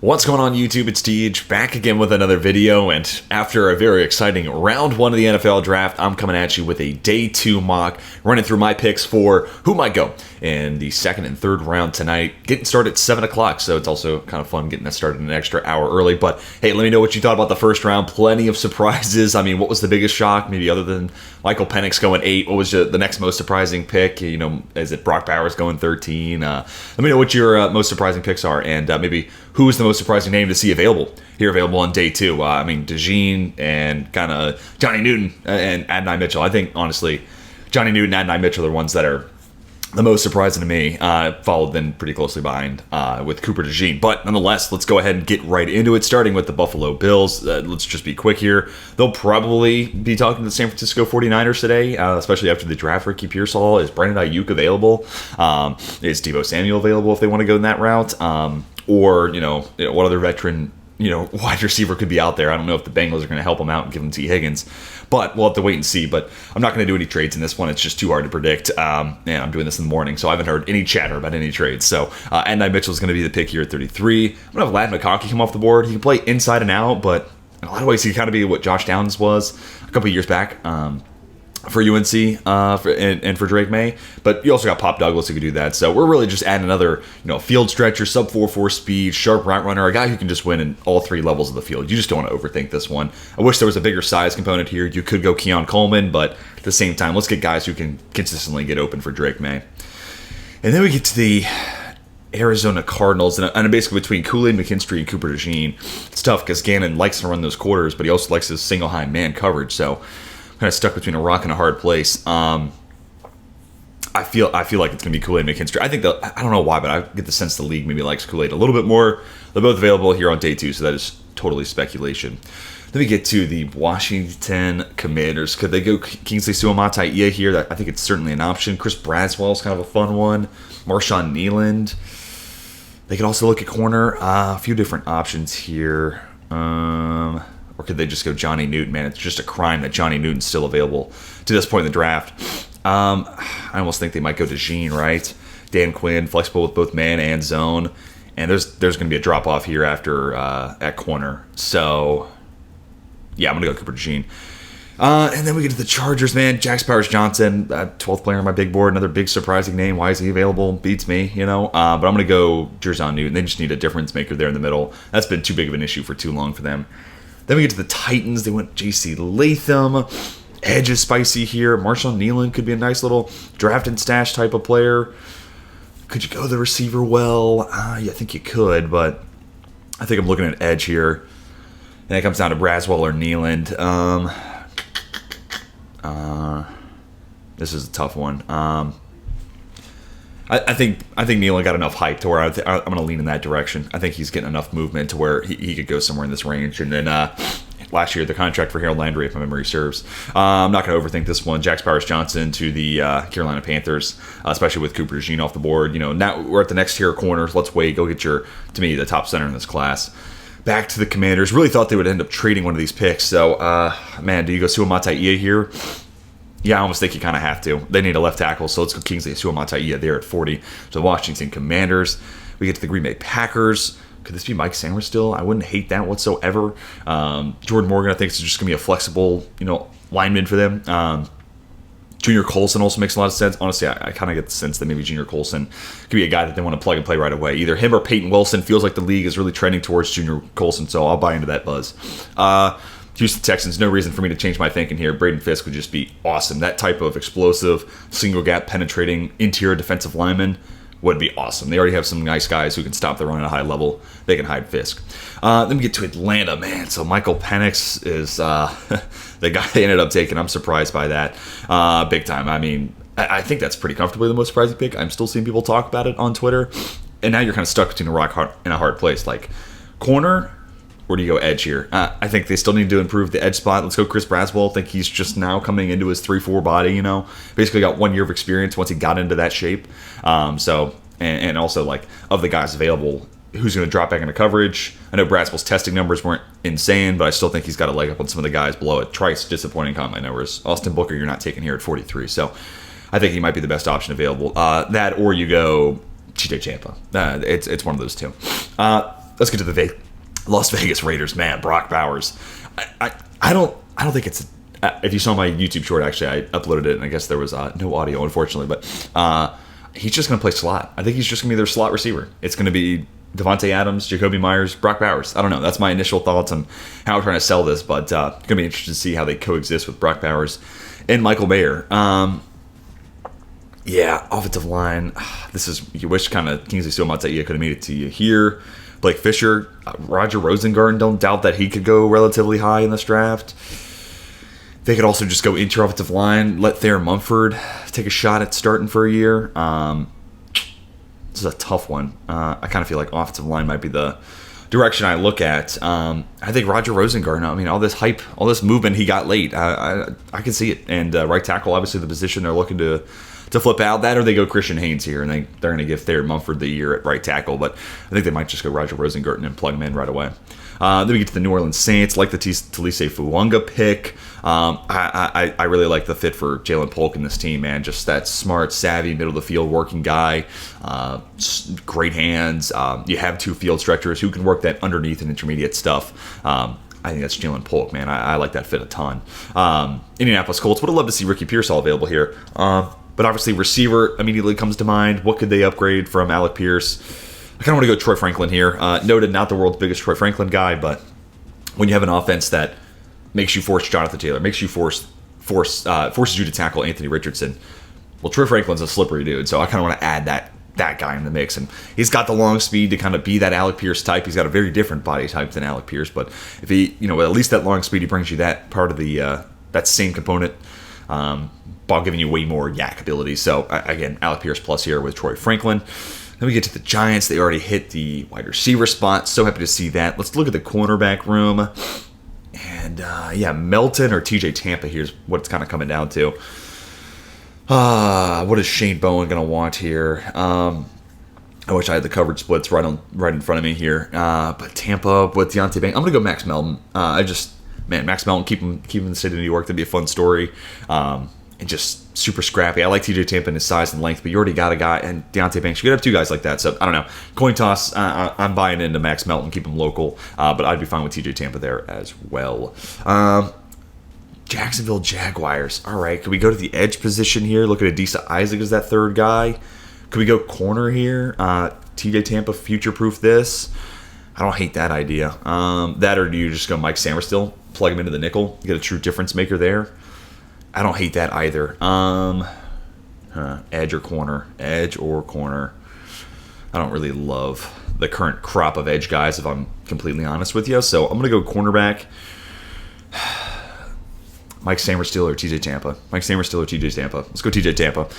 What's going on YouTube? It's TH back again with another video, and after a very exciting round 1 of the NFL draft, I'm coming at you with a day 2 mock, running through my picks for who might go in the second and third round tonight, getting started at 7 o'clock, so it's also kind of fun getting that started an extra hour early. But hey, let me know what you thought about the first round. Plenty of surprises. I mean, what was the biggest shock, maybe other than Michael Penix going 8? What was the next most surprising pick? You know, is it Brock Bowers going 13? Let me know what your most surprising picks are, and maybe who is the most surprising name to see available on day 2. I mean, DeJean and kind of Johnny Newton and Adonai Mitchell. I think, honestly, Johnny Newton and Adonai Mitchell are the ones that are the most surprising to me, followed then pretty closely behind with Cooper DeJean. But nonetheless, let's go ahead and get right into it, starting with the Buffalo Bills. Let's just be quick here. They'll probably be talking to the San Francisco 49ers today, especially after the draft. Ricky Pearsall, is Brandon Ayuk available? Is Deebo Samuel available if they want to go in that route? Or, what other veteran, wide receiver could be out there. I don't know if the Bengals are going to help him out and give him T. Higgins, but we'll have to wait and see. But I'm not going to do any trades in this one. It's just too hard to predict. And I'm doing this in the morning, so I haven't heard any chatter about any trades. So Adonai Mitchell is going to be the pick here at 33. I'm going to have Ladd McConkey come off the board. He can play inside and out, but in a lot of ways he can kind of be what Josh Downs was a couple of years back. For UNC and for Drake May, but you also got Pop Douglas who could do that. So we're really just adding another field stretcher, sub 4.4 speed, sharp route runner, a guy who can just win in all 3 levels of the field. You just don't want to overthink this one. I wish there was a bigger size component here. You could go Keon Coleman, but at the same time, let's get guys who can consistently get open for Drake May. And then we get to the Arizona Cardinals, and basically between Kool-Aid McKinstry and Cooper DeJean. It's tough because Gannon likes to run those quarters, but he also likes his single high man coverage. So kind of stuck between a rock and a hard place. I feel like it's going to be Kool-Aid McKinstry. I think I don't know why, but I get the sense the league maybe likes Kool-Aid a little bit more. They're both available here on day 2, so that is totally speculation. Then we get to the Washington Commanders. Could they go Kingsley Suamataia here? I think it's certainly an option. Chris Braswell is kind of a fun one. Marshawn Kneeland. They could also look at corner. A few different options here. Or could they just go Johnny Newton? Man, it's just a crime that Johnny Newton's still available to this point in the draft. I almost think they might go to DeJean, right? Dan Quinn, flexible with both man and zone. And there's going to be a drop-off here after at corner. So, yeah, I'm going to go Cooper DeJean. And then we get to the Chargers, man. Jax Powers-Johnson, 12th player on my big board. Another big surprising name. Why is he available? Beats me, But I'm going to go Jerzon Newton. They just need a difference maker there in the middle. That's been too big of an issue for too long for them. Then we get to the Titans. They went J.C. Latham. Edge is spicy here. Marshawn Kneeland could be a nice little draft and stash type of player. Could you go the receiver well? I think you could, but I think I'm looking at edge here. And it comes down to Braswell or Kneeland. This is a tough one. I think Kneeland got enough hype to where I'm going to lean in that direction. I think he's getting enough movement to where he could go somewhere in this range. And then last year, the contract for Harold Landry, if my memory serves. I'm not going to overthink this one. Jax Powers-Johnson to the Carolina Panthers, especially with Cooper DeJean off the board. Now we're at the next tier of corners. Let's wait. Go get to me, the top center in this class. Back to the Commanders. Really thought they would end up trading one of these picks. So, man, do you go Suamataia here? Yeah, I almost think you kind of have to. They need a left tackle, so let's go Kingsley Suamataia there at 40. So the Washington Commanders. We get to the Green Bay Packers. Could this be Mike Sanders still? I wouldn't hate that whatsoever. Jordan Morgan, I think, is just going to be a flexible, lineman for them. Junior Colson also makes a lot of sense. Honestly, I kind of get the sense that maybe Junior Colson could be a guy that they want to plug and play right away. Either him or Peyton Wilson. Feels like the league is really trending towards Junior Colson, so I'll buy into that buzz. Houston Texans, no reason for me to change my thinking here. Braden Fisk would just be awesome. That type of explosive, single-gap penetrating interior defensive lineman would be awesome. They already have some nice guys who can stop the run at a high level. They can hide Fisk. Then we get to Atlanta, man. So Michael Penix is the guy they ended up taking. I'm surprised by that big time. I mean, I think that's pretty comfortably the most surprising pick. I'm still seeing people talk about it on Twitter. And now you're kind of stuck between a rock and a hard place. Like, corner, where do you go edge here? I think they still need to improve the edge spot. Let's go Chris Braswell. I think he's just now coming into his 3-4 body, Basically got 1 year of experience once he got into that shape. And also, like, of the guys available, who's going to drop back into coverage? I know Braswell's testing numbers weren't insane, but I still think he's got a leg up on some of the guys below it. Trice, disappointing combine numbers. Austin Booker, you're not taking here at 43. So I think he might be the best option available. That or you go TJ Tampa. It's one of those two. Let's get to the Las Vegas Raiders. Man, Brock Bowers. I don't think it's. If you saw my YouTube short, actually, I uploaded it, and I guess there was no audio, unfortunately. But he's just going to play slot. I think he's just going to be their slot receiver. It's going to be Devontae Adams, Jacoby Myers, Brock Bowers. I don't know. That's my initial thoughts on how I'm trying to sell this, but going to be interested to see how they coexist with Brock Bowers and Michael Mayer. Yeah, offensive line. This is, you wish kind of Kingsley Suamataia could have made it to you here. Blake Fisher, Roger Rosengarten, don't doubt that he could go relatively high in this draft. They could also just go into offensive line, let Thayer Mumford take a shot at starting for a year. This is a tough one. I kind of feel like offensive line might be the direction I look at. I think Roger Rosengarten, I mean, all this hype, all this movement he got late, I can see it. And right tackle, obviously the position they're looking to flip out. That or they go Christian Haynes here, and they're going to give Thayer Mumford the year at right tackle. But I think they might just go Roger Rosengarten and plug him in right away. Then we get to the New Orleans Saints. Like the Talise Fuanga pick. I really like the fit for Jalen Polk in this team, man. Just that smart, savvy, middle of the field working guy. Great hands. You have two field stretchers who can work that underneath and intermediate stuff. I think that's Jalen Polk, man. I like that fit a ton. Indianapolis Colts. Would have loved to see Ricky Pearsall available here. But obviously receiver immediately comes to mind. What could they upgrade from Alec Pierce? I kind of want to go Troy Franklin here. Noted, not the world's biggest Troy Franklin guy, but when you have an offense that makes you force Jonathan Taylor, makes you forces you to tackle Anthony Richardson, well, Troy Franklin's a slippery dude, so I kind of want to add that guy in the mix. And he's got the long speed to kind of be that Alec Pierce type. He's got a very different body type than Alec Pierce, but if he, at least that long speed, he brings you that part of the that same component, while giving you way more yak ability. So again, Alec Pierce plus here with Troy Franklin. Then we get to the Giants. They already hit the wide receiver spot. So happy to see that. Let's look at the cornerback room. And Melton or TJ Tampa here's what it's kind of coming down to. What is Shane Bowen going to want here? I wish I had the coverage splits right in front of me here. But Tampa with Deontay Banks. I'm going to go Max Melton. Max Melton, keep him in the state of New York. That'd be a fun story. And just super scrappy. I like TJ Tampa in his size and length, but you already got a guy, and Deontay Banks. You could have two guys like that. So, I don't know. Coin toss, I'm buying into Max Melton, keep him local. But I'd be fine with TJ Tampa there as well. Jacksonville Jaguars. All right, could we go to the edge position here? Look at Adisa Isaac as that third guy. Could we go corner here? TJ Tampa future-proof this. I don't hate that idea. That or do you just go Mike Samerstill, plug him into the nickel, get a true difference maker there? I don't hate that either. Edge or corner. Edge or corner. I don't really love the current crop of edge guys, if I'm completely honest with you. So I'm going to go cornerback. Mike Samerstill or TJ Tampa. Mike Samerstill or TJ Tampa. Let's go TJ Tampa.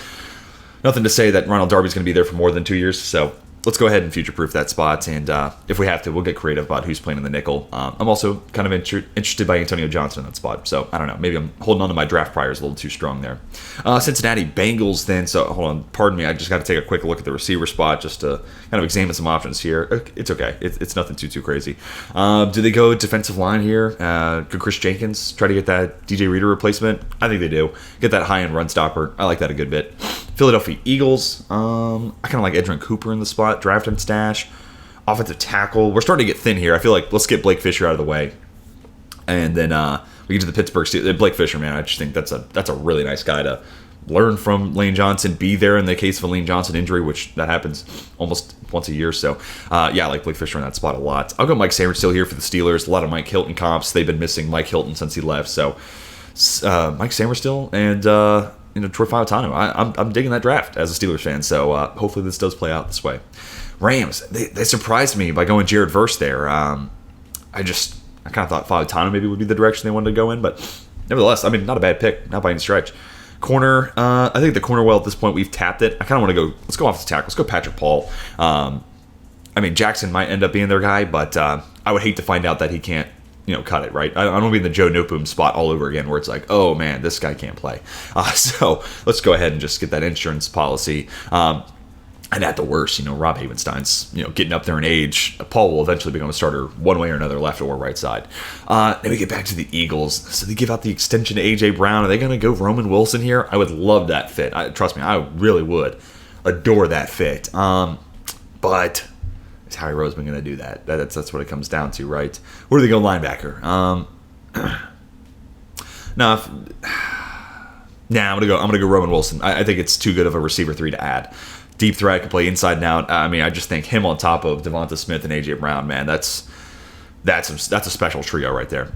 Nothing to say that Ronald Darby's going to be there for more than 2 years, so let's go ahead and future-proof that spot, and if we have to, we'll get creative about who's playing in the nickel. I'm also kind of interested by Antonio Johnson in that spot, so I don't know. Maybe I'm holding on to my draft priors a little too strong there. Cincinnati Bengals then, so hold on, pardon me, I just got to take a quick look at the receiver spot just to kind of examine some options here. It's okay. It's nothing too crazy. Do they go defensive line here? Could Chris Jenkins try to get that DJ Reader replacement? I think they do. Get that high-end run stopper. I like that a good bit. Philadelphia Eagles. I kind of like Edgerrin Cooper in the spot. Draft and stash. Offensive tackle. We're starting to get thin here. I feel like let's get Blake Fisher out of the way. And then we get to the Pittsburgh Steelers. Blake Fisher, man, I just think that's a really nice guy to learn from Lane Johnson, be there in the case of a Lane Johnson injury, which that happens almost once a year. So, I like Blake Fisher in that spot a lot. I'll go Mike Samerstill here for the Steelers. A lot of Mike Hilton comps. They've been missing Mike Hilton since he left. So, Mike Samerstill and Troy Fautano. I'm digging that draft as a Steelers fan. So, hopefully this does play out this way. Rams, they surprised me by going Jared Verse there. I kind of thought Fautano maybe would be the direction they wanted to go in, but nevertheless, I mean, not a bad pick, not by any stretch. Corner, I think the corner well at this point we've tapped it. I kind of want to go. Let's go off the tackle. Let's go Patrick Paul. Jackson might end up being their guy, but I would hate to find out that he can't, cut it, right? I don't want to be in the Joe Noteboom spot all over again where it's like, oh man, this guy can't play. So let's go ahead and just get that insurance policy. And at the worst, Rob Havenstein's, getting up there in age. Paul will eventually become a starter one way or another, left or right side. Then we get back to the Eagles. So they give out the extension to A.J. Brown. Are they going to go Roman Wilson here? I would love that fit. Trust me, I really would adore that fit. But is Harry Roseman going to do that? That's what it comes down to, right? Where do they go linebacker? I'm gonna go Roman Wilson. I think it's too good of a receiver 3 to add. Deep threat, can play inside and out. I just think him on top of Devonta Smith and A.J. Brown, man, that's a special trio right there.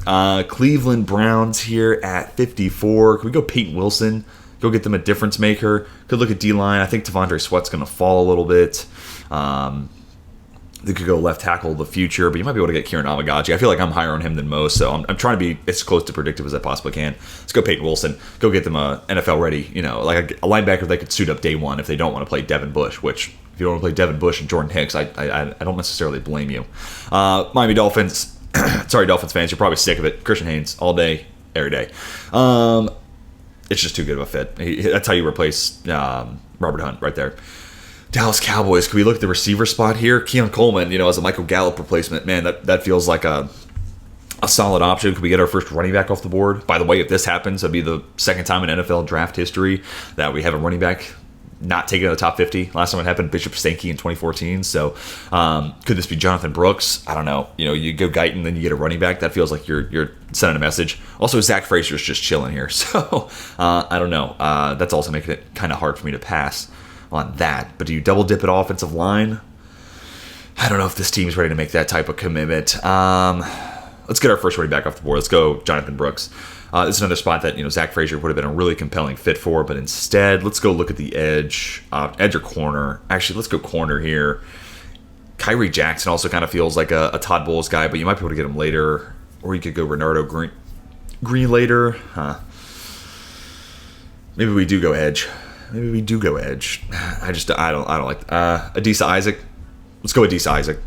Cleveland Browns here at 54. Can we go Peyton Wilson? Go get them a difference maker. Could look at D-line. I think Devondre Sweat's going to fall a little bit. They could go left tackle of the future, but you might be able to get Kieran Amagaji. I feel like I'm higher on him than most, so I'm trying to be as close to predictive as I possibly can. Let's go Peyton Wilson. Go get them a NFL ready, like a linebacker they could suit up day one if they don't want to play Devin Bush, which if you don't want to play Devin Bush and Jordan Hicks, I don't necessarily blame you. Miami Dolphins. Sorry, Dolphins fans, you're probably sick of it. Christian Haynes all day, every day. It's just too good of a fit. That's how you replace Robert Hunt right there. Dallas Cowboys, can we look at the receiver spot here? Keon Coleman, as a Michael Gallup replacement, man, that feels like a solid option. Could we get our first running back off the board? By the way, if this happens, it'll be the second time in NFL draft history that we have a running back not taken in the top 50. Last time it happened, Bishop Sankey in 2014. So could this be Jonathan Brooks? I don't know. You go Guyton, then you get a running back. That feels like you're sending a message. Also, Zach Frazier's just chilling here. So I don't know. That's also making it kind of hard for me to pass on that. But do you double dip at offensive line? I don't know if this team's ready to make that type of commitment. Let's get our first running back off the board. Let's go Jonathan Brooks. This is another spot that Zach Frazier would have been a really compelling fit for, but instead, let's go look at the edge or corner. Actually, let's go corner here. Kyrie Jackson also kind of feels like a Todd Bowles guy, but you might be able to get him later, or you could go Renardo Green later. Maybe we do go edge. I don't like Adisa Isaac. Let's go Adisa Isaac.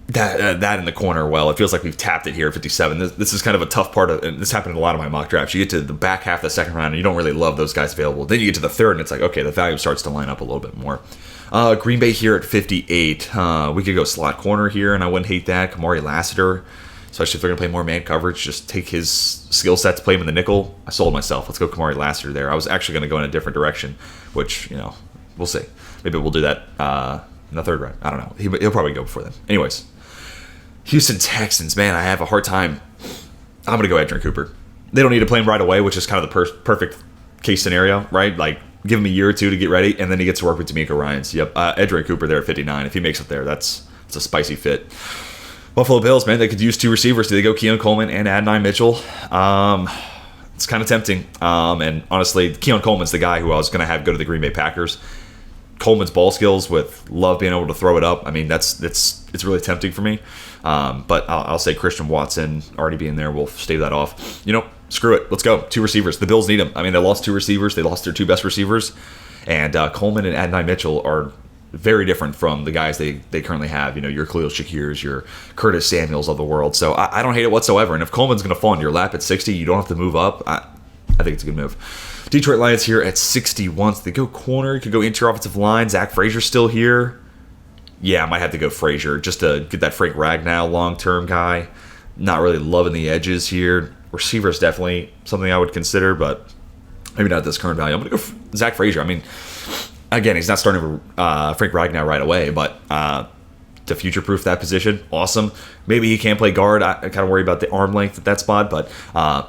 That in the corner, well, it feels like we've tapped it here at 57. This is kind of a tough part of, and this happened in a lot of my mock drafts. You get to the back half of the second round, and you don't really love those guys available. Then you get to the third, and it's like, okay, the value starts to line up a little bit more. Green Bay here at 58. We could go slot corner here, and I wouldn't hate that. Kamari Lassiter, especially if they're going to play more man coverage, just take his skill sets, play him in the nickel. I sold myself. Let's go Kamari Lassiter there. I was actually going to go in a different direction, which, we'll see. Maybe we'll do that in the third round. I don't know. He'll probably go before then. Anyways, Houston Texans, man, I have a hard time. I'm going to go Edgerrin Cooper. They don't need to play him right away, which is kind of the perfect case scenario, right? Like, give him a year or two to get ready, and then he gets to work with D'Amico Ryans. Yep, Edgerrin Cooper there at 59. If he makes it there, that's a spicy fit. Buffalo Bills, man, they could use two receivers. Do they go Keon Coleman and Adonai Mitchell? It's kind of tempting. And honestly, Keon Coleman's the guy who I was going to have go to the Green Bay Packers. Coleman's ball skills with Love being able to throw it up, I mean, it's really tempting for me. But I'll say Christian Watson already being there. We'll stave that off. Screw it. Let's go. Two receivers. The Bills need them. I mean, they lost two receivers. They lost their two best receivers. And Coleman and Adonai Mitchell are very different from the guys they currently have. Your Khalil Shakirs, your Curtis Samuels of the world. So I don't hate it whatsoever. And if Coleman's going to fall in your lap at 60, you don't have to move up. I think it's a good move. Detroit Lions here at 61. So they go corner. You could go interior offensive line. Zach Frazier's still here. Yeah, I might have to go Frazier just to get that Frank Ragnow long-term guy. Not really loving the edges here. Receiver is definitely something I would consider, but maybe not at this current value. I'm going to go Zach Frazier. I mean, again, he's not starting over Frank Ragnow right away, but to future-proof that position, awesome. Maybe he can't play guard. I kind of worry about the arm length at that spot, but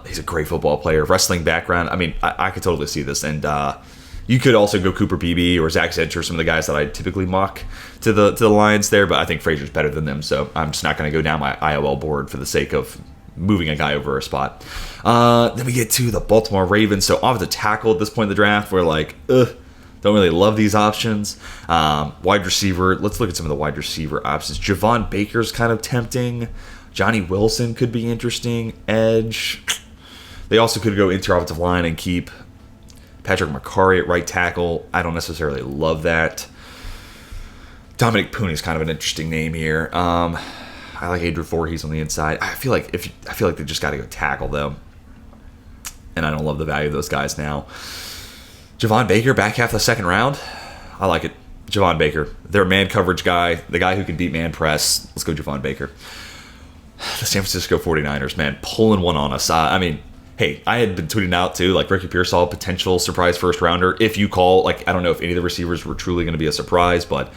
he's a great football player. Wrestling background. I mean, I could totally see this. And you could also go Cooper Beebe or Zach Zencher, some of the guys that I typically mock to the Lions there, but I think Frazier's better than them, so I'm just not going to go down my IOL board for the sake of moving a guy over a spot. Then we get to the Baltimore Ravens. So off the tackle at this point in the draft, we're like, don't really love these options. Wide receiver, let's look at some of the wide receiver options. Javon Baker's kind of tempting. Johnny Wilson could be interesting. Edge. They also could go interior offensive line and keep Patrick McCarry at right tackle. I don't necessarily love that. Dominic Pooney is kind of an interesting name here. I like Adrian Voorhees on the inside. I feel like they just got to go tackle them, and I don't love the value of those guys now. Javon Baker back half the second round. I like it. Javon Baker. They're a man coverage guy, the guy who can beat man press. Let's go Javon Baker. The San Francisco 49ers, man, pulling one on us. I mean, hey, I had been tweeting out too, like Ricky Pearsall, potential surprise first rounder. If you call, like, I don't know if any of the receivers were truly going to be a surprise, but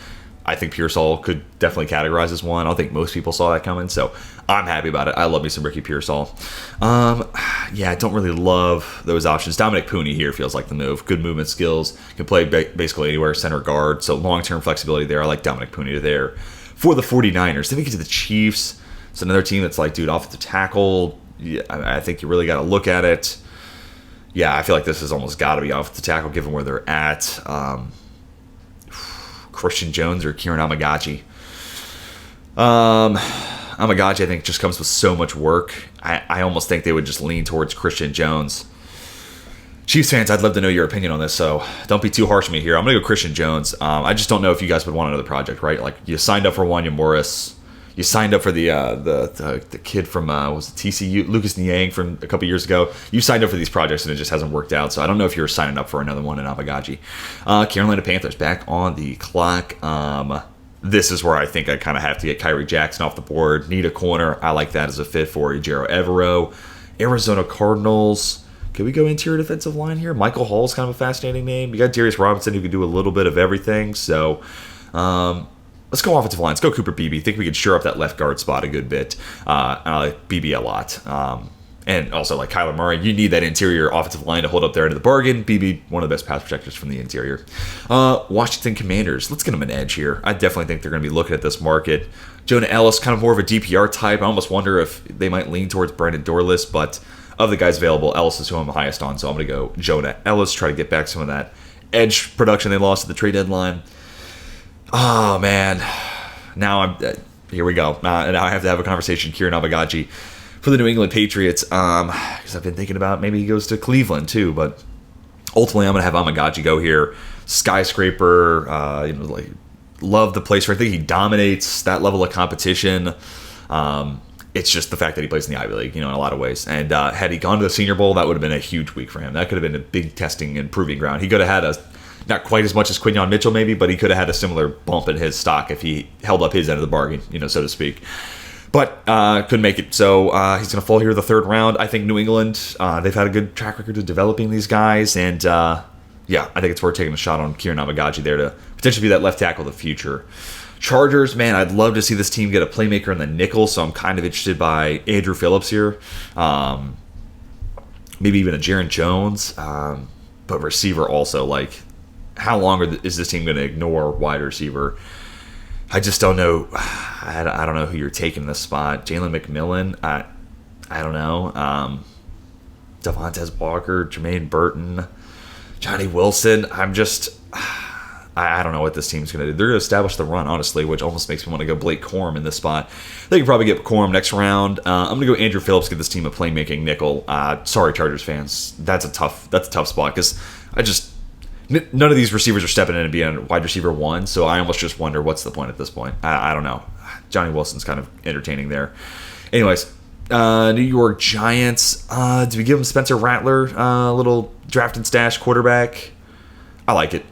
I think Pearsall could definitely categorize as one. I don't think most people saw that coming, so I'm happy about it. I love me some Ricky Pearsall. Yeah, I don't really love those options. Dominic Pooney here feels like the move. Good movement skills. Can play basically anywhere, center guard, so long-term flexibility there. I like Dominic Pooney there. For the 49ers, then we get to the Chiefs. It's another team that's like, dude, offensive tackle. Yeah, I think you really got to look at it. Yeah, I feel like this has almost got to be offensive tackle given where they're at. Christian Jones or Kieran Amagachi. Amagachi, I think, just comes with so much work. I almost think they would just lean towards Christian Jones. Chiefs fans, I'd love to know your opinion on this, so don't be too harsh on me here. I'm going to go Christian Jones. I just don't know if you guys would want another project, right? Like, you signed up for Wanya Morris. You signed up for the kid from, was it TCU, Lucas Niang from a couple years ago. You signed up for these projects, and it just hasn't worked out, so I don't know if you're signing up for another one in Amagachi. Carolina Panthers back on the clock. This is where I think I kind of have to get Kyrie Jackson off the board. Need a corner. I like that as a fit for Ejiro Evero. Arizona Cardinals. Could we go interior defensive line here? Michael Hall's kind of a fascinating name. You got Darius Robinson who could do a little bit of everything. So let's go offensive line. Let's go Cooper Beebe. Think we could shore up that left guard spot a good bit. I like Beebe a lot. And also like Kyler Murray. You need that interior offensive line to hold up there into the bargain. Beebe, one of the best pass protectors from the interior. Washington Commanders. Let's get them an edge here. I definitely think they're going to be looking at this market. Jonah Ellis, kind of more of a DPR type. I almost wonder if they might lean towards Brandon Dorless, but of the guys available, Ellis is who I'm the highest on, so I'm going to go Jonah Ellis, try to get back some of that edge production they lost at the trade deadline. Oh, man. Now here we go. Now I have to have a conversation. Kieran Amagachi for the New England Patriots, because I've been thinking about maybe he goes to Cleveland too, but ultimately I'm going to have Amagachi go here. Skyscraper, like, love the place where I think he dominates that level of competition. It's just the fact that he plays in the Ivy League, in a lot of ways. And had he gone to the Senior Bowl, that would have been a huge week for him. That could have been a big testing and proving ground. He could have had not quite as much as Quinyon Mitchell maybe, but he could have had a similar bump in his stock if he held up his end of the bargain, so to speak. But couldn't make it. So he's going to fall here in the third round. I think New England, they've had a good track record of developing these guys. And I think it's worth taking a shot on Kieran Amagachi there to potentially be that left tackle of the future. Chargers, man, I'd love to see this team get a playmaker in the nickel, so I'm kind of interested by Andrew Phillips here. Maybe even a Jaron Jones, but receiver also. Like, how long is this team going to ignore wide receiver? I just don't know. I don't know who you're taking in this spot. Jalen McMillan, I don't know. Devontae Walker, Jermaine Burton, Johnny Wilson. I don't know what this team's going to do. They're going to establish the run, honestly, which almost makes me want to go Blake Corum in this spot. They can probably get Corum next round. I'm going to go Andrew Phillips, give this team a playmaking nickel. Sorry, Chargers fans. That's a tough spot because none of these receivers are stepping in and being a wide receiver one, so I almost just wonder what's the point at this point. I don't know. Johnny Wilson's kind of entertaining there. Anyways, New York Giants. Do we give them Spencer Rattler, a little draft and stash quarterback? I like it.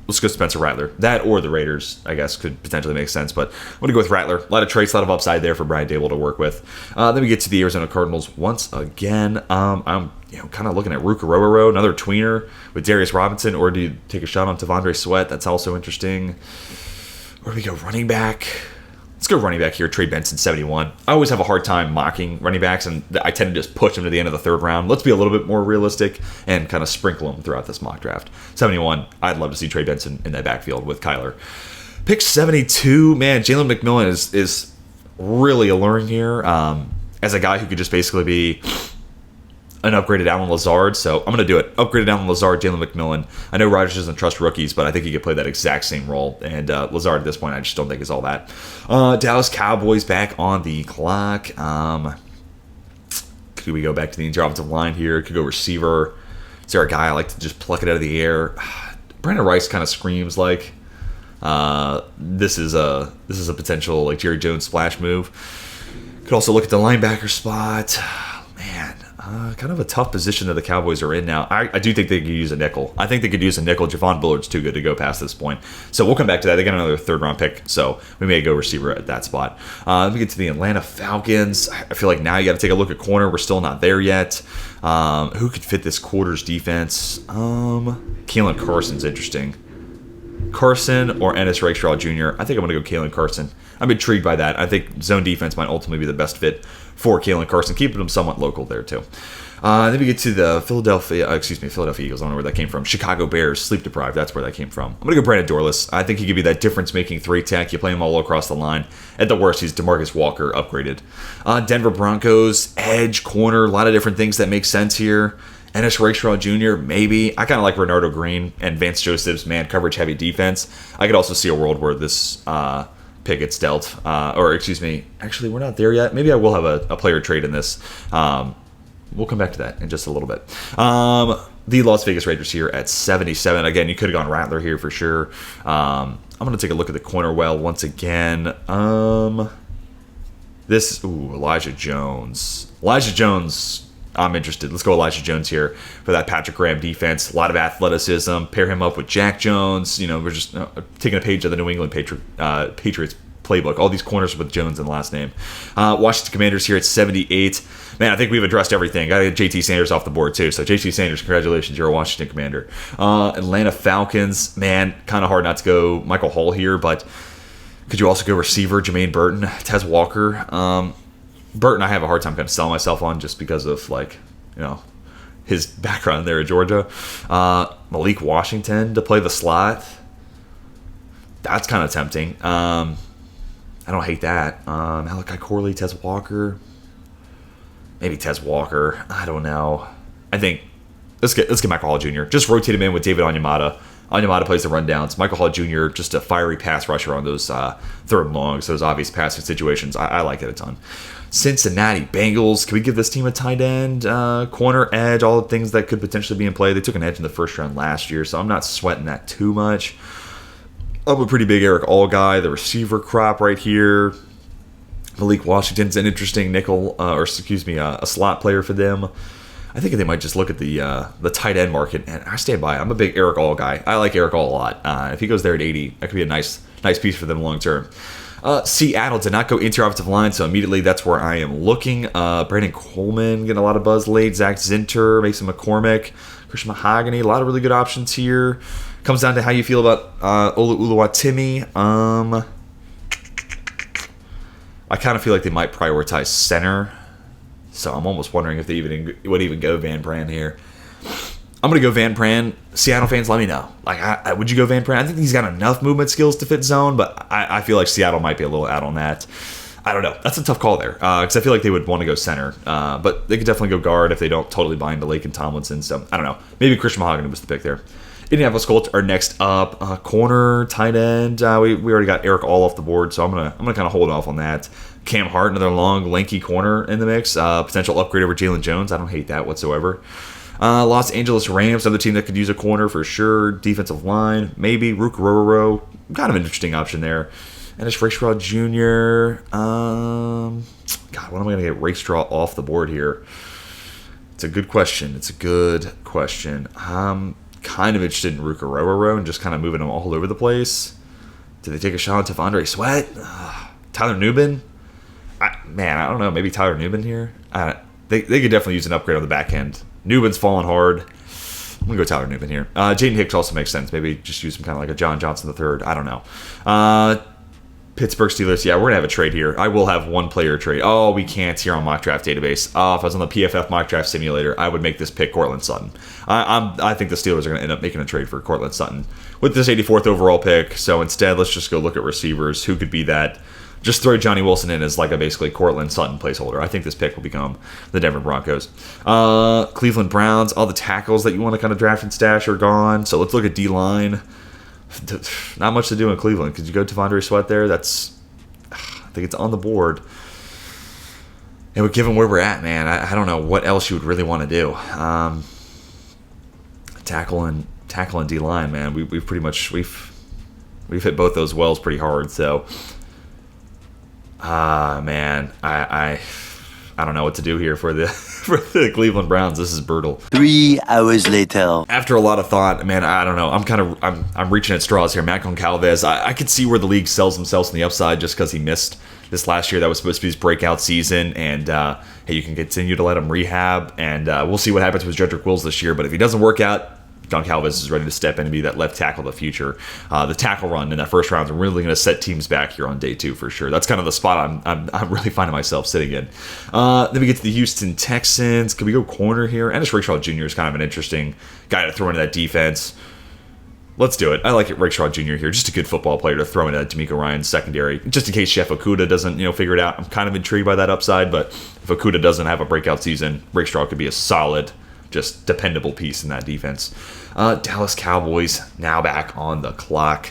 Let's go Spencer Rattler. That or the Raiders, I guess, could potentially make sense. But I'm going to go with Rattler. A lot of traits, a lot of upside there for Brian Dable to work with. Then we get to the Arizona Cardinals once again. I'm kind of looking at Ruka Rororo, another tweener with Darius Robinson. Or do you take a shot on Tavondre Sweat? That's also interesting. Or do we go running back? Let's go running back here, Trey Benson, 71. I always have a hard time mocking running backs, and I tend to just push them to the end of the third round. Let's be a little bit more realistic and kind of sprinkle them throughout this mock draft. 71, I'd love to see Trey Benson in that backfield with Kyler. Pick 72, man, Jalen McMillan is really alluring here as a guy who could just basically be an upgraded Allen Lazard, so I'm going to do it. Upgraded Allen Lazard, Jalen McMillan. I know Rodgers doesn't trust rookies, but I think he could play that exact same role. And Lazard at this point, I just don't think is all that. Dallas Cowboys back on the clock. Could we go back to the interior offensive line here? Could go receiver. Is there a guy I like to just pluck it out of the air? Brandon Rice kind of screams like this is a potential like Jerry Jones splash move. Could also look at the linebacker spot. Man. Kind of a tough position that the Cowboys are in now. I do think they could use a nickel. I think they could use a nickel. Javon Bullard's too good to go past this point. So we'll come back to that. They got another third-round pick, so we may go receiver at that spot. Let me get to the Atlanta Falcons. I feel like now you got to take a look at corner. We're still not there yet. Who could fit this quarters defense? Keelan Carson's interesting. Carson or Ennis Rakestraw Jr. I think I'm going to go Keelan Carson. I'm intrigued by that. I think zone defense might ultimately be the best fit for Keelan Carson, keeping him somewhat local there too. Then we get to the Philadelphia Eagles. I don't know where that came from. Chicago Bears, sleep deprived. That's where that came from. I'm going to go Brandon Dorless. I think he could be that difference-making 3-tech. You play him all across the line. At the worst, he's DeMarcus Walker upgraded. Denver Broncos, edge, corner, a lot of different things that make sense here. Ennis Rakestraw Jr., maybe. I kind of like Renardo Green and Vance Joseph's man coverage-heavy defense. I could also see a world where this pick gets dealt. Actually, we're not there yet. Maybe I will have a player trade in this. We'll come back to that in just a little bit. The Las Vegas Raiders here at 77. Again, you could have gone Rattler here for sure. I'm going to take a look at the corner well once again. Elijah Jones. I'm interested. Let's go Elijah Jones here for that Patrick Graham defense. A lot of athleticism. Pair him up with Jack Jones. We're just taking a page of the New England Patriots playbook. All these corners with Jones in the last name. Washington Commanders here at 78. Man, I think we've addressed everything. Got to get JT Sanders off the board too. So JT Sanders, congratulations, you're a Washington Commander. Atlanta Falcons. Man, kind of hard not to go Michael Hall here, but could you also go receiver Jermaine Burton, Tez Walker? Burton, I have a hard time kind of selling myself on just because of his background there at Georgia. Malik Washington to play the slot. That's kind of tempting. I don't hate that. Malachi Corley, Tez Walker. Maybe Tez Walker. I don't know. I think let's get Michael Hall Jr. Just rotate him in with David Onyemata. Onyemata plays the rundowns. Michael Hall Jr. just a fiery pass rusher on those third and longs, those obvious passing situations. I like it a ton. Cincinnati Bengals. Can we give this team a tight end, corner, edge, all the things that could potentially be in play? They took an edge in the first round last year, so I'm not sweating that too much. I'm a pretty big Eric All guy. The receiver crop right here. Malik Washington's an interesting nickel, a slot player for them. I think they might just look at the tight end market, and I stand by it. I'm a big Eric All guy. I like Eric All a lot. If he goes there at 80, that could be a nice piece for them long term. Seattle did not go interior offensive line, so immediately that's where I am looking. Brandon Coleman getting a lot of buzz late. Zach Zinter, Mason McCormick, Christian Mahogany, a lot of really good options here. Comes down to how you feel about Ola Oluwatimi. I kind of feel like they might prioritize center, so I'm almost wondering if they would even go Van Pran here. I'm going to go Van Pran. Seattle fans, let me know. Would you go Van Pran? I think he's got enough movement skills to fit zone, but I feel like Seattle might be a little out on that. I don't know. That's a tough call there because I feel like they would want to go center, but they could definitely go guard if they don't totally buy into Lake and Tomlinson. So I don't know. Maybe Christian Mahogany was the pick there. Indianapolis Colts are next up. Corner, tight end. We already got Eric All off the board, so I'm gonna kind of hold off on that. Cam Hart, another long, lanky corner in the mix. Potential upgrade over Jalen Jones. I don't hate that whatsoever. Los Angeles Rams, another team that could use a corner for sure. Defensive line, maybe. Rook Rororo, kind of an interesting option there. And it's Rakestraw Jr. God, when am I going to get Rakestraw off the board here? It's a good question. I'm kind of interested in Rook Rororo and just kind of moving them all over the place. Did they take a shot on Tavondre Sweat? Tyler Nubin? I don't know. Maybe Tyler Nubin here? They could definitely use an upgrade on the back end. Nubin's falling hard. I'm going to go Tyler Nubin here. Jaden Hicks also makes sense. Maybe just use him kind of like a John Johnson III. I don't know. Pittsburgh Steelers. Yeah, we're going to have a trade here. I will have one player trade. Oh, we can't here on Mock Draft Database. If I was on the PFF Mock Draft Simulator, I would make this pick Cortland Sutton. I think the Steelers are going to end up making a trade for Cortland Sutton with this 84th overall pick. So instead, let's just go look at receivers. Who could be that? Just throw Johnny Wilson in as like a basically Cortland Sutton placeholder. I think this pick will become the Denver Broncos. Cleveland Browns, all the tackles that you want to kind of draft and stash are gone. So let's look at D-line. Not much to do in Cleveland. Could you go Tavondre Sweat there? I think it's on the board. And given where we're at, man, I don't know what else you would really want to do. Tackle and D-line, man. We've pretty much we've hit both those wells pretty hard. So, man, I don't know what to do here for for the Cleveland Browns. This is brutal. 3 hours later. After a lot of thought, man, I don't know. I'm reaching at straws here. Mac Goncalves, I could see where the league sells themselves on the upside just because he missed this last year. That was supposed to be his breakout season, and hey, you can continue to let him rehab, and we'll see what happens with Jedrick Wills this year. But if he doesn't work out, Goncalves is ready to step in and be that left tackle of the future. The tackle run in that first round is really going to set teams back here on day 2 for sure. That's kind of the spot I'm really finding myself sitting in. Then we get to the Houston Texans. Could we go corner here? Ennis Rakestraw Jr. is kind of an interesting guy to throw into that defense. Let's do it. I like it, Rakestraw Jr. here. Just a good football player to throw into that D'Amico Ryan's secondary. Just in case Chef Okudah doesn't, figure it out. I'm kind of intrigued by that upside, but if Okudah doesn't have a breakout season, Rakestraw could be a solid, just dependable piece in that defense. Dallas Cowboys now back on the clock.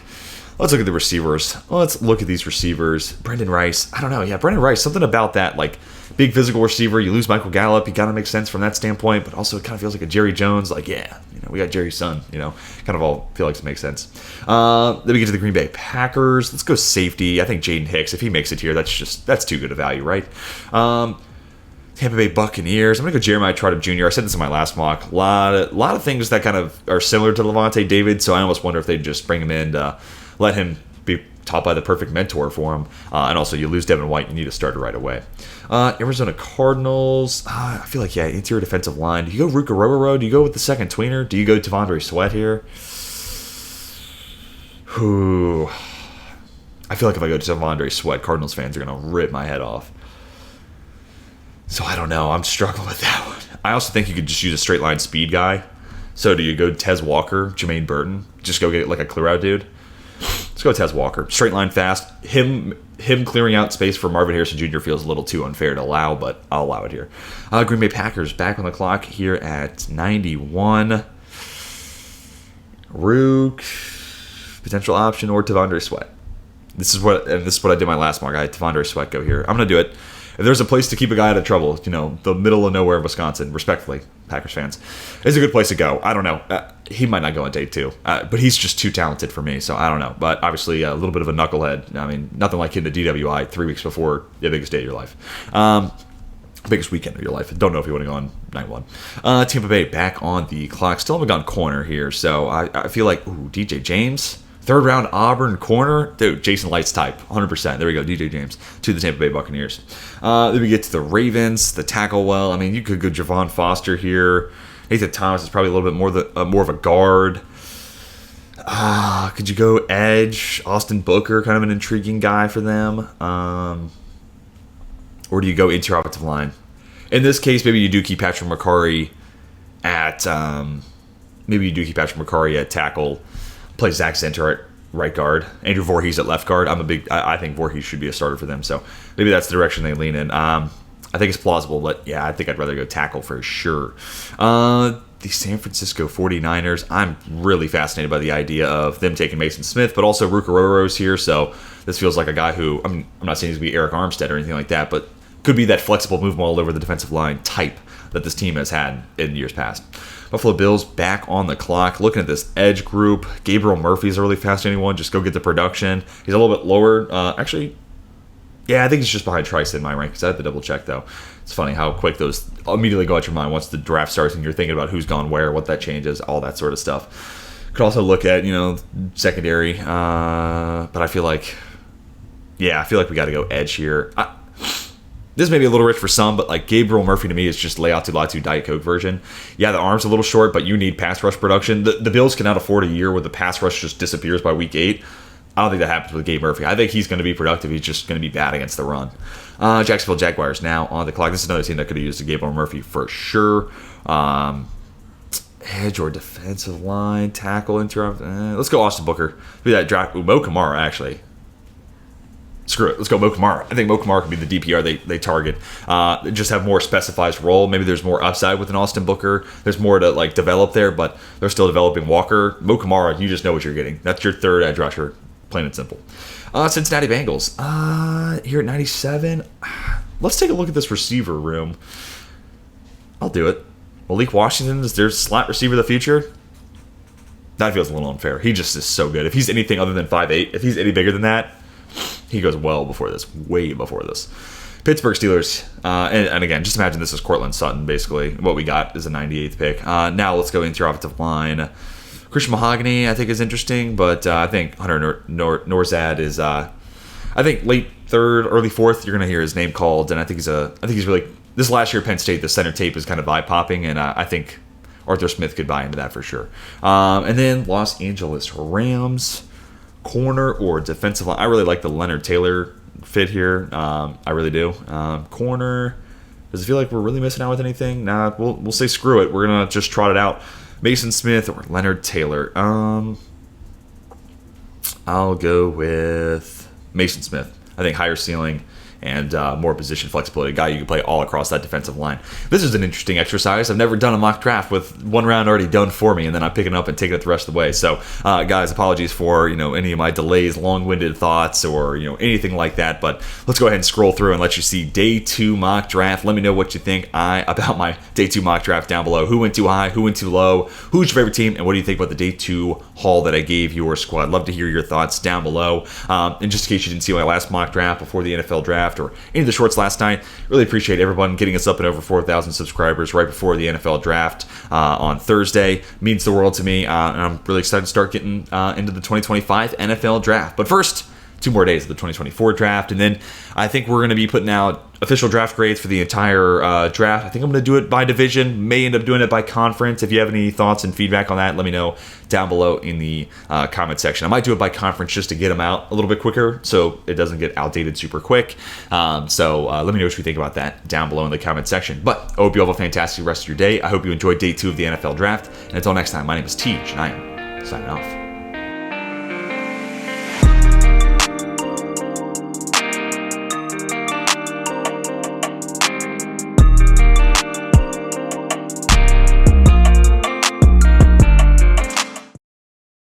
Let's look at the receivers. Let's look at these receivers. Brendan Rice. I don't know. Yeah, Brendan Rice. Something about that, like, big physical receiver. You lose Michael Gallup. He kind of makes sense from that standpoint, but also it kind of feels like a Jerry Jones. Like, yeah, we got Jerry's son. Kind of all feel like it makes sense. Then we get to the Green Bay Packers. Let's go safety. I think Jaden Hicks, if he makes it here, that's too good a value, right? Tampa Bay Buccaneers. I'm going to go Jeremiah Trotter Jr. I said this in my last mock. A lot of things that kind of are similar to Levante David, so I almost wonder if they'd just bring him in to let him be taught by the perfect mentor for him. And also, you lose Devin White, you need a starter right away. Arizona Cardinals. I feel like, interior defensive line. Do you go Ruka Rororo? Do you go with the second tweener? Do you go Tavondre Sweat here? Whew. I feel like if I go Tavondre Sweat, Cardinals fans are going to rip my head off. So I don't know. I'm struggling with that one. I also think you could just use a straight line speed guy. So do you go Tez Walker, Jermaine Burton? Just go get like a clear out dude? Let's go Tez Walker. Straight line fast. Him clearing out space for Marvin Harrison Jr. feels a little too unfair to allow, but I'll allow it here. Green Bay Packers back on the clock here at 91. Rook, potential option, or Tavondre Sweat. This is what I did my last mock. I had Tavondre Sweat go here. I'm going to do it. If there's a place to keep a guy out of trouble, the middle of nowhere of Wisconsin, respectfully, Packers fans, is a good place to go. I don't know. He might not go on day 2, but he's just too talented for me, so I don't know. But obviously, a little bit of a knucklehead. I mean, nothing like hitting the DWI 3 weeks before the biggest day of your life. Biggest weekend of your life. Don't know if you want to go on night 1. Tampa Bay back on the clock. Still haven't gone corner here, so I feel like, DJ James. 3rd round Auburn corner. Dude, Jason Lights type. 100%. There we go. DJ James to the Tampa Bay Buccaneers. Then we get to the Ravens. The tackle, well, I mean, you could go Javon Foster here. Nathan Thomas is probably a little bit more of a guard. Could you go edge? Austin Booker, kind of an intriguing guy for them. Or do you go interior offensive line? In this case, maybe you do keep Patrick McCarry at tackle. Play Zach Center at right guard. Andrew Voorhees at left guard. I think Voorhees should be a starter for them. So maybe that's the direction they lean in. I think it's plausible, but I think I'd rather go tackle for sure. The San Francisco 49ers. I'm really fascinated by the idea of them taking Mason Smith, but also Ruka Rororo's here. So this feels like a guy who, I'm not saying he's going to be Eric Armstead or anything like that, but could be that flexible move all over the defensive line type that this team has had in years past. Buffalo Bills back on the clock. Looking at this edge group, Gabriel Murphy's a really fascinating one. Just go get the production. He's a little bit lower. I think he's just behind Trice in my rankings. I have to double check, though. It's funny how quick those immediately go out your mind once the draft starts and you're thinking about who's gone where, what that changes, all that sort of stuff. Could also look at, secondary. But I feel like we got to go edge here. This may be a little rich for some, but like Gabriel Murphy to me is just Leatu Latu Diet Coke version. Yeah, the arm's a little short, but you need pass rush production. The Bills cannot afford a year where the pass rush just disappears by week 8. I don't think that happens with Gabe Murphy. I think he's going to be productive. He's just going to be bad against the run. Jacksonville Jaguars now on the clock. This is another team that could have used a Gabriel Murphy for sure. Edge or defensive line, tackle, interrupt. Let's go Austin Booker. Do that draft. Mo Kamara, actually. Screw it. Let's go Mo Kamara. I think Mo Kamara could be the DPR they target. Just have more specified role. Maybe there's more upside with an Austin Booker. There's more to develop there, but they're still developing Walker. Mo Kamara, you just know what you're getting. That's your 3rd edge rusher, plain and simple. Cincinnati Bengals. Here at 97. Let's take a look at this receiver room. I'll do it. Malik Washington is their slot receiver of the future. That feels a little unfair. He just is so good. If he's anything other than 5'8", if he's any bigger than that, he goes well before this, way before this. Pittsburgh Steelers. And again, just imagine this is Cortland Sutton, basically. What we got is a 98th pick. Now let's go into your offensive line. Christian Mahogany, I think, is interesting, but I think Hunter Norzad is, I think, late third, early fourth. You're going to hear his name called, and I think he's really. This last year at Penn State, the center tape is kind of eye-popping, and I think Arthur Smith could buy into that for sure. And then Los Angeles Rams, corner or defensive line. I really like the Leonard Taylor fit here. I really do. Corner. Does it feel like we're really missing out with anything? Nah, we'll say screw it. We're gonna just trot it out. Mason Smith or Leonard Taylor. I'll go with Mason Smith. I think higher ceiling and more position flexibility. A guy you can play all across that defensive line. This is an interesting exercise. I've never done a mock draft with one round already done for me, and then I'm picking up and taking it the rest of the way. So, guys, apologies for any of my delays, long-winded thoughts, or anything like that. But let's go ahead and scroll through and let you see day 2 mock draft. Let me know what you think about my day 2 mock draft down below. Who went too high? Who went too low? Who's your favorite team? And what do you think about the day 2 haul that I gave your squad? Love to hear your thoughts down below. And just in case you didn't see my last mock draft before the NFL draft or any of the shorts last night, really appreciate everyone getting us up and over 4,000 subscribers right before the NFL draft on Thursday. Means the world to me, and I'm really excited to start getting into the 2025 NFL draft. But first, 2 more days of the 2024 draft, and then I think we're going to be putting out official draft grades for the entire draft. I think I'm going to do it by division, may end up doing it by conference. If you have any thoughts and feedback on that, let me know down below in the comment section. I might do it by conference just to get them out a little bit quicker so it doesn't get outdated super quick. So let me know what you think about that down below in the comment section. But I hope you have a fantastic rest of your day. I hope you enjoyed day 2 of the NFL draft. And until next time, my name is Teej, and I am signing off.